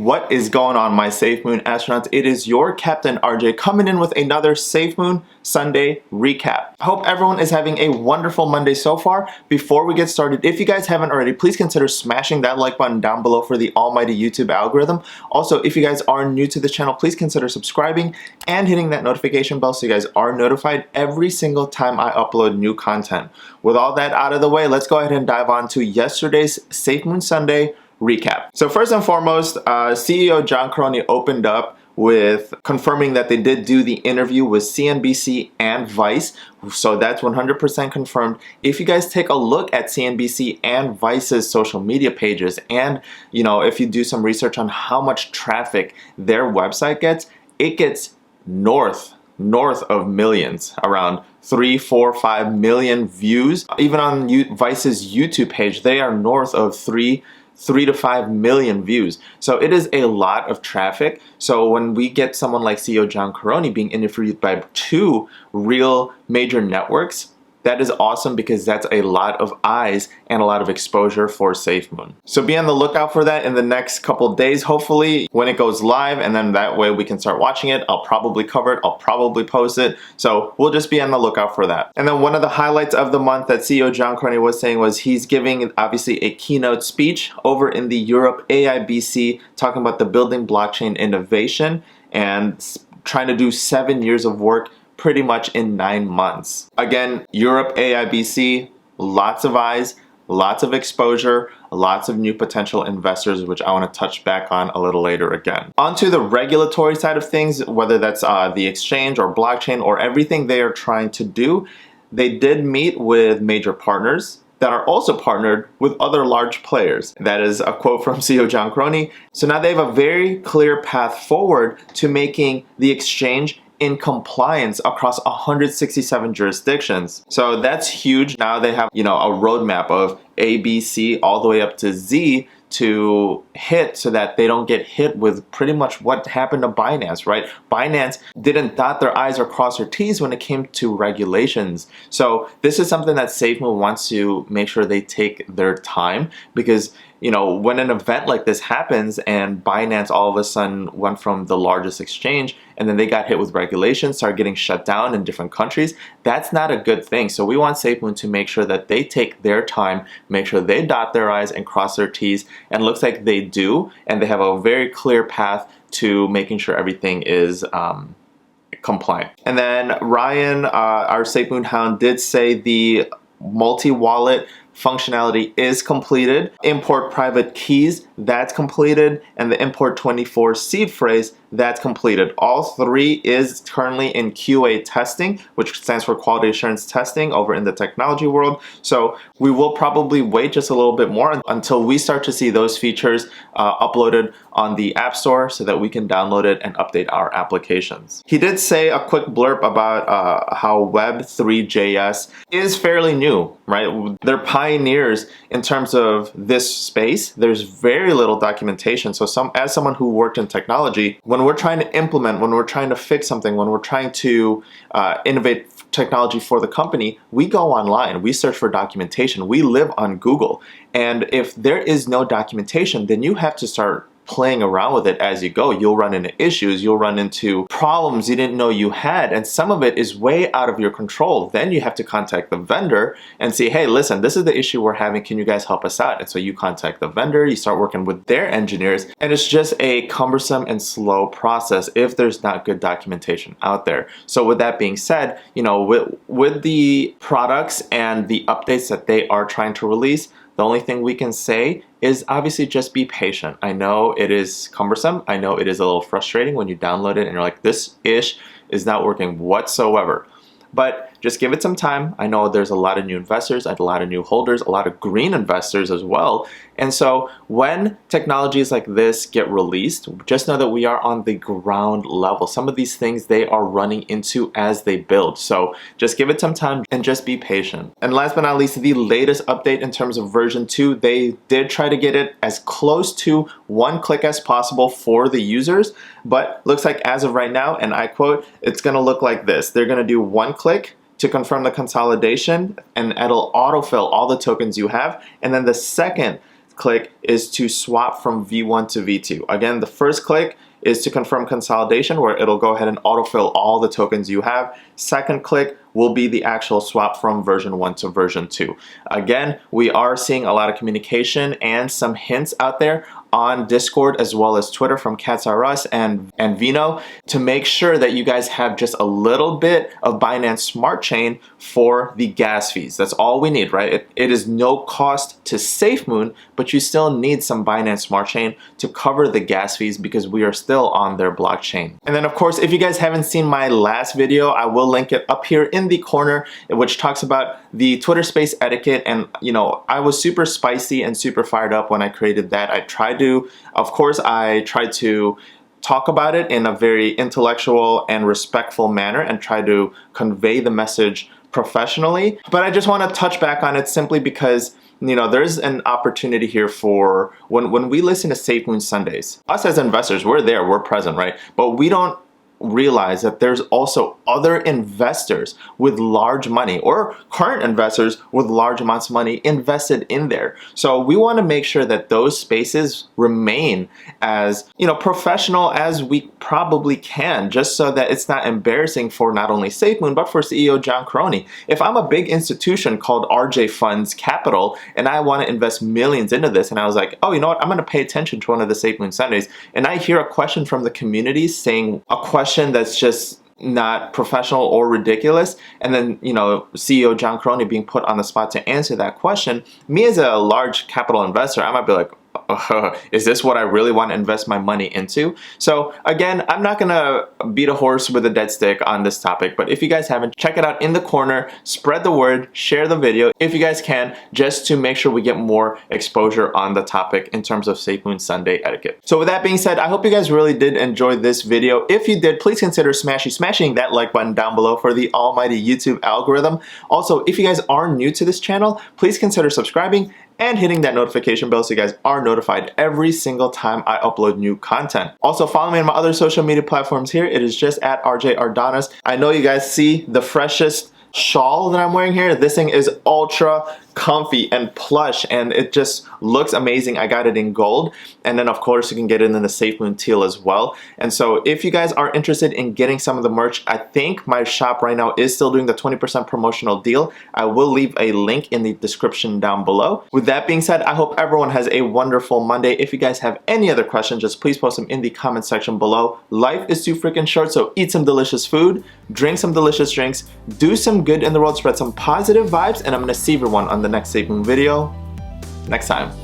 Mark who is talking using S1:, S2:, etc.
S1: What is going on, my SafeMoon astronauts? It is your Captain RJ coming in with another SafeMoon Sunday recap. I hope everyone is having a wonderful Monday so far. Before we get started, if you guys haven't already, please consider smashing that like button down below for the almighty YouTube algorithm. Also, if you guys are new to the channel, please consider subscribing and hitting that notification bell so you guys are notified every single time I upload new content. With all that out of the way, let's go ahead and dive on to yesterday's SafeMoon Sunday recap. So first and foremost, CEO John Caroni opened up with confirming that they did do the interview with CNBC and Vice. So that's 100% confirmed. If you guys take a look at CNBC and Vice's social media pages, and if you do some research on how much traffic their website gets, it gets north of millions, around 3, 4, 5 million views. Even on Vice's YouTube page, they are north of 3 to 5 million views. So it is a lot of traffic. So when we get someone like CEO John Caroni being interviewed by 2 real major networks, that is awesome because that's a lot of eyes and a lot of exposure for SafeMoon. So be on the lookout for that in the next couple days, hopefully, when it goes live, and then that way we can start watching it. I'll probably cover it, I'll probably post it. So we'll just be on the lookout for that. And then one of the highlights of the month that CEO John Caroni was saying was he's giving obviously a keynote speech over in the Europe AIBC, talking about the building blockchain innovation and trying to do 7 years of work pretty much in 9 months. Again, Europe AIBC, lots of eyes, lots of exposure, lots of new potential investors, which I want to touch back on a little later again. Onto the regulatory side of things, whether that's the exchange or blockchain or everything they are trying to do, they did meet with major partners that are also partnered with other large players. That is a quote from CEO John Caroni. So now they have a very clear path forward to making the exchange in compliance across 167 jurisdictions. So that's huge. Now they have, a roadmap of A, B, C, all the way up to Z to hit, so that they don't get hit with pretty much what happened to Binance, right? Binance didn't dot their I's or cross their T's when it came to regulations. So this is something that SafeMoon wants to make sure they take their time, because when an event like this happens and Binance all of a sudden went from the largest exchange and then they got hit with regulations, started getting shut down in different countries, that's not a good thing. So we want SafeMoon to make sure that they take their time, make sure they dot their I's and cross their T's, and it looks like they do, and they have a very clear path to making sure everything is compliant. And then Ryan, our SafeMoon hound, did say the multi-wallet functionality is completed. Import private keys, that's completed. And the import 24 seed phrase, that's completed. All 3 is currently in QA testing, which stands for quality assurance testing over in the technology world. So we will probably wait just a little bit more until we start to see those features uploaded on the App Store so that we can download it and update our applications. He did say a quick blurb about how Web3.js is fairly new, right? They're pioneers in terms of this space. There's very little documentation. So as someone who worked in technology, when we're trying to implement, when we're trying to fix something, when we're trying to innovate technology for the company, we go online, we search for documentation, we live on Google. And if there is no documentation, then you have to start playing around with it as you go. You'll run into issues, you'll run into problems you didn't know you had, and some of it is way out of your control. Then you have to contact the vendor and say, hey, listen, this is the issue we're having, can you guys help us out? And so you contact the vendor, you start working with their engineers, and it's just a cumbersome and slow process if there's not good documentation out there. So with that being said, with the products and the updates that they are trying to release, the only thing we can say is obviously just be patient. I know it is cumbersome. I know it is a little frustrating when you download it and you're like, this ish is not working whatsoever. But just give it some time. I know there's a lot of new investors, a lot of new holders, a lot of green investors as well. And so when technologies like this get released, just know that we are on the ground level. Some of these things they are running into as they build. So just give it some time and just be patient. And last but not least, the latest update in terms of version 2, they did try to get it as close to one click as possible for the users. But looks like as of right now, and I quote, it's going to look like this. They're going to do one click to confirm the consolidation, and it'll autofill all the tokens you have. And then the second click is to swap from V1 to V2. Again, the first click is to confirm consolidation, where it'll go ahead and autofill all the tokens you have. Second click will be the actual swap from version 1 to version 2. Again, we are seeing a lot of communication and some hints out there on Discord as well as Twitter from Cats R Us and Vino to make sure that you guys have just a little bit of Binance Smart Chain for the gas fees. That's all we need, right? It is no cost to SafeMoon, but you still need some Binance Smart Chain to cover the gas fees because we are still on their blockchain. And then of course, if you guys haven't seen my last video, I will link it up here in the corner, which talks about the Twitter Space etiquette. And you know, I was super spicy and super fired up when I created that. I tried to talk about it in a very intellectual and respectful manner and try to convey the message professionally. But I just want to touch back on it simply because, you know, there's an opportunity here for when we listen to SafeMoon Sundays, us as investors, we're there, we're present, right? But we don't realize that there's also other investors with large money or current investors with large amounts of money invested in there. So we want to make sure that those spaces remain as, you know, professional as we probably can, just so that it's not embarrassing for not only SafeMoon but for CEO John Crony. If I'm a big institution called RJ Funds Capital and I want to invest millions into this, and I was like, oh, you know what, I'm going to pay attention to one of the SafeMoon Sundays, and I hear a question from the community saying a question that's just not professional or ridiculous, and then, you know, CEO John Crony being put on the spot to answer that question, me as a large capital investor, I might be like, is this what I really want to invest my money into? So again, I'm not gonna beat a horse with a dead stick on this topic, but if you guys haven't, check it out in the corner, spread the word, share the video if you guys can, just to make sure we get more exposure on the topic in terms of SafeMoon Sunday etiquette. So with that being said, I hope you guys really did enjoy this video. If you did, please consider smashing that like button down below for the almighty YouTube algorithm. Also, if you guys are new to this channel, please consider subscribing and hitting that notification bell so you guys are notified every single time I upload new content. Also, follow me on my other social media platforms here. It is just at RJ Ardanas. I know you guys see the freshest shawl that I'm wearing here. This thing is ultra comfy and plush, and it just looks amazing. I got it in gold, and then of course you can get it in the SafeMoon teal as well. And so if you guys are interested in getting some of the merch, I think my shop right now is still doing the 20% promotional deal. I will leave a link in the description down below. With that being said, I hope everyone has a wonderful Monday. If you guys have any other questions, just please post them in the comment section below. Life is too freaking short, so eat some delicious food, drink some delicious drinks, do some good in the world, spread some positive vibes, and I'm gonna see everyone on the next SafeMoon video next time.